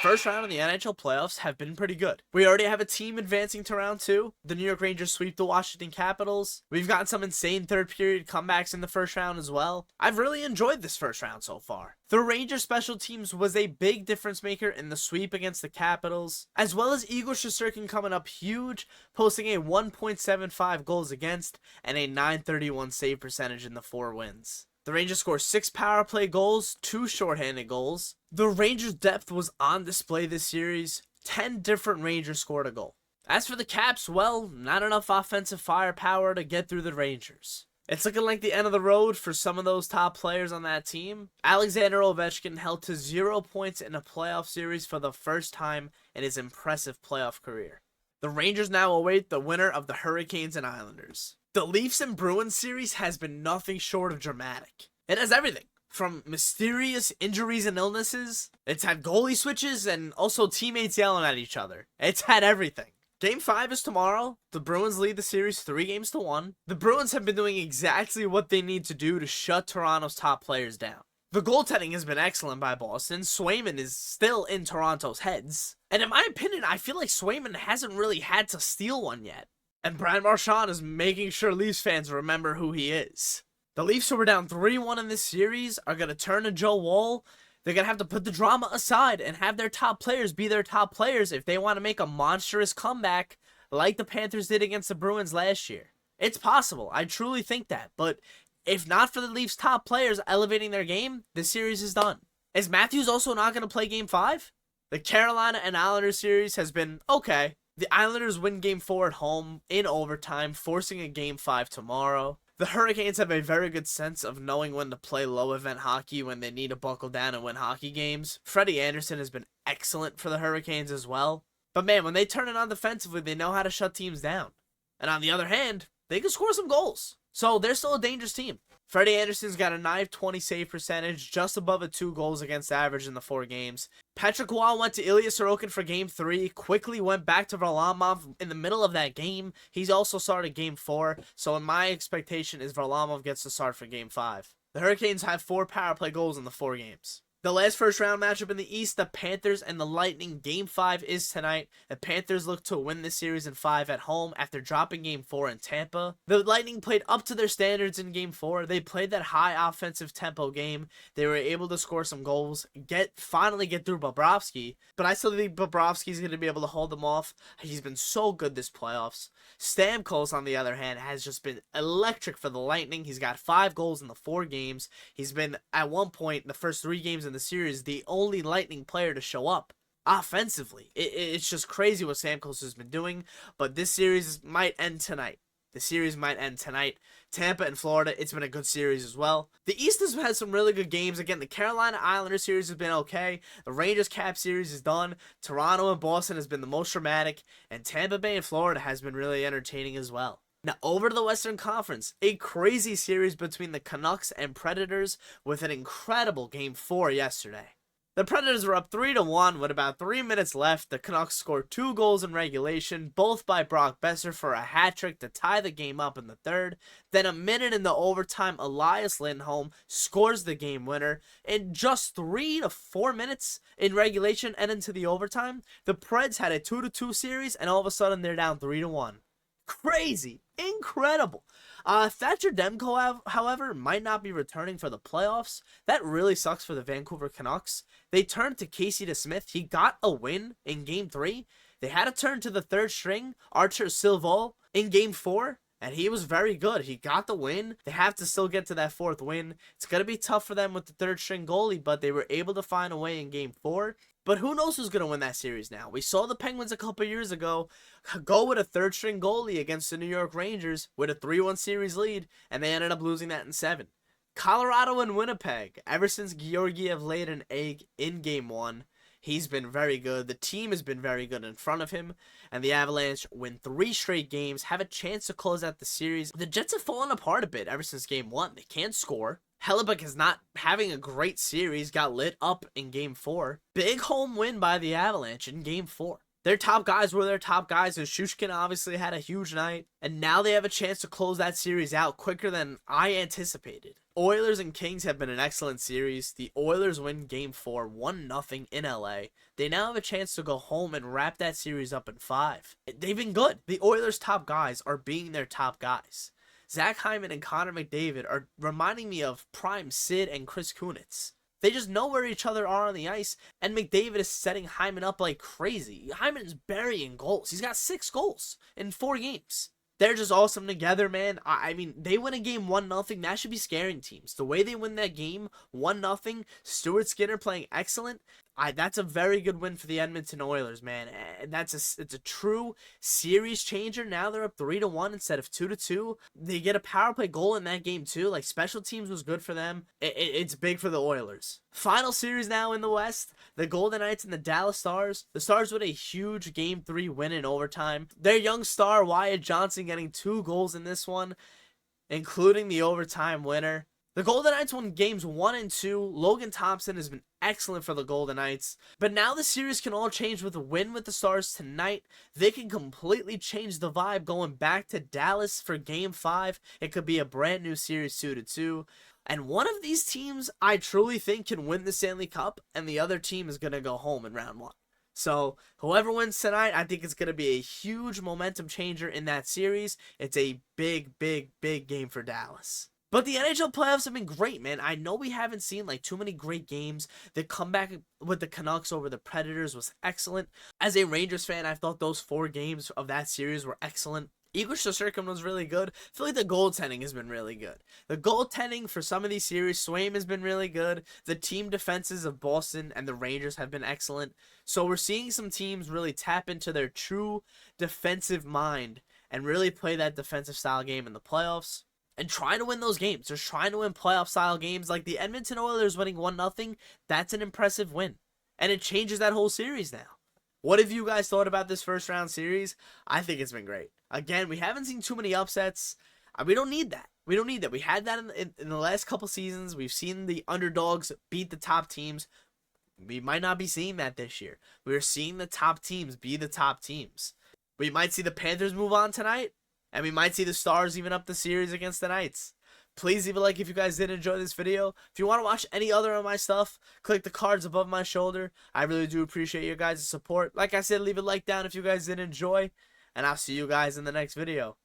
first round of the NHL playoffs have been pretty good. We already have a team advancing to round 2. The New York Rangers sweep the Washington Capitals. We've gotten some insane third period comebacks in the first round as well. I've really enjoyed this first round so far. The Rangers special teams was a big difference maker in the sweep against the Capitals, as well as Igor Shesterkin coming up huge, posting a 1.75 goals against and a .931 save percentage in the 4 wins. The Rangers scored 6 power play goals, 2 shorthanded goals. The Rangers' depth was on display this series. 10 different Rangers scored a goal. As for the Caps, well, not enough offensive firepower to get through the Rangers. It's looking like the end of the road for some of those top players on that team. Alexander Ovechkin held to 0 points in a playoff series for the first time in his impressive playoff career. The Rangers now await the winner of the Hurricanes and Islanders. The Leafs and Bruins series has been nothing short of dramatic. It has everything from mysterious injuries and illnesses. It's had goalie switches and also teammates yelling at each other. It's had everything. Game 5 is tomorrow. The Bruins lead the series 3-1. The Bruins have been doing exactly what they need to do to shut Toronto's top players down. The goaltending has been excellent by Boston. Swayman is still in Toronto's heads. And in my opinion, I feel like Swayman hasn't really had to steal one yet. And Brad Marchand is making sure Leafs fans remember who he is. The Leafs, who were down 3-1 in this series, are going to turn to Joe Woll. They're going to have to put the drama aside and have their top players be their top players if they want to make a monstrous comeback like the Panthers did against the Bruins last year. It's possible. I truly think that. But if not for the Leafs' top players elevating their game, the series is done. Is Matthews also not going to play Game 5? The Carolina and Islanders series has been okay. The Islanders win Game 4 at home in overtime, forcing a Game 5 tomorrow. The Hurricanes have a very good sense of knowing when to play low-event hockey when they need to buckle down and win hockey games. Freddie Anderson has been excellent for the Hurricanes as well. But man, when they turn it on defensively, they know how to shut teams down. And on the other hand, they can score some goals. So they're still a dangerous team. Freddie Anderson's got a .920 save percentage, just above a 2 goals against average in the 4 games. Patrick Roy went to Ilya Sorokin for Game 3, quickly went back to Varlamov in the middle of that game. He's also started Game 4, so in my expectation is Varlamov gets to start for Game 5. The Hurricanes have 4 power play goals in the 4 games. The last first round matchup in the East, the Panthers and the Lightning. Game 5 is tonight. The Panthers look to win this series in 5 at home after dropping Game 4 in Tampa. The Lightning played up to their standards in Game 4. They played that high offensive tempo game. They were able to score some goals, finally get through Bobrovsky. But I still think Bobrovsky's going to be able to hold them off. He's been so good this playoffs. Stamkos, on the other hand, has just been electric for the Lightning. He's got 5 goals in the 4 games. He's been, at one point, the first 3 games in the series, the only Lightning player to show up offensively. It's just crazy what Stamkos has been doing, but this series might end tonight. The series might end tonight. Tampa and Florida, it's been a good series as well. The East has had some really good games. Again, the Carolina Islanders series has been okay. The Rangers Cap series is done. Toronto and Boston has been the most dramatic, and Tampa Bay and Florida has been really entertaining as well. Now, over to the Western Conference, a crazy series between the Canucks and Predators with an incredible Game 4 yesterday. The Predators were up 3-1 with about 3 minutes left. The Canucks scored 2 goals in regulation, both by Brock Besser for a hat trick to tie the game up in the 3rd. Then a minute in the overtime, Elias Lindholm scores the game winner. In just 3 to 4 minutes in regulation and into the overtime, the Preds had a 2-2 series, and all of a sudden they're down 3-1. Crazy. Incredible. Thatcher Demko, however, might not be returning for the playoffs. That really sucks for the Vancouver Canucks. They turned to Casey DeSmith. He got a win in Game 3. They had to turn to the 3rd string, Archer Silval, in Game 4. And he was very good. He got the win. They have to still get to that 4th win. It's going to be tough for them with the 3rd string goalie, but they were able to find a way in Game 4. But who knows who's going to win that series now? We saw the Penguins a couple years ago go with a 3rd string goalie against the New York Rangers with a 3-1 series lead, and they ended up losing that in 7. Colorado and Winnipeg. Ever since Georgiev laid an egg in Game 1, he's been very good. The team has been very good in front of him. And the Avalanche win 3 straight games, have a chance to close out the series. The Jets have fallen apart a bit ever since Game 1. They can't score. Hellebuck is not having a great series, got lit up in Game 4. Big home win by the Avalanche in Game 4. Their top guys were their top guys, and Shushkin obviously had a huge night. And now they have a chance to close that series out quicker than I anticipated. Oilers and Kings have been an excellent series. The Oilers win Game 4, 1-0 in LA. They now have a chance to go home and wrap that series up in 5. They've been good. The Oilers' top guys are being their top guys. Zach Hyman and Connor McDavid are reminding me of prime Sid and Chris Kunitz. They just know where each other are on the ice, and McDavid is setting Hyman up like crazy. Hyman is burying goals. He's got 6 goals in 4 games. They're just awesome together, man. I mean, they win a game 1-0. That should be scaring teams. The way they win that game 1-0, Stuart Skinner playing excellent. That's a very good win for the Edmonton Oilers, man. And it's a true series changer. Now they're up 3-1 instead of 2-2. They get a power play goal in that game too. Like, special teams was good for them. It's big for the Oilers. Final series now in the West. The Golden Knights and the Dallas Stars. The Stars with a huge Game 3 win in overtime. Their young star, Wyatt Johnson, getting 2 goals in this one, including the overtime winner. The Golden Knights won games 1 and 2. Logan Thompson has been excellent for the Golden Knights. But now the series can all change with a win with the Stars tonight. They can completely change the vibe going back to Dallas for Game 5. It could be a brand new series 2-2. And one of these teams I truly think can win the Stanley Cup, and the other team is going to go home in round 1. So whoever wins tonight, I think it's going to be a huge momentum changer in that series. It's a big, big, big game for Dallas. But the NHL playoffs have been great, man. I know we haven't seen like too many great games. The comeback with the Canucks over the Predators was excellent. As a Rangers fan, I thought those 4 games of that series were excellent. Igor Shesterkin was really good. I feel like the goaltending has been really good. The goaltending for some of these series, Swaim has been really good. The team defenses of Boston and the Rangers have been excellent. So we're seeing some teams really tap into their true defensive mind and really play that defensive style game in the playoffs. And trying to win those games. They're trying to win playoff-style games. Like the Edmonton Oilers winning 1-0. That's an impressive win. And it changes that whole series now. What have you guys thought about this first-round series? I think it's been great. Again, we haven't seen too many upsets. We don't need that. We don't need that. We had that in the last couple seasons. We've seen the underdogs beat the top teams. We might not be seeing that this year. We're seeing the top teams be the top teams. We might see the Panthers move on tonight. And we might see the Stars even up the series against the Knights. Please leave a like if you guys did enjoy this video. If you want to watch any other of my stuff, click the cards above my shoulder. I really do appreciate your guys' support. Like I said, leave a like down if you guys did enjoy. And I'll see you guys in the next video.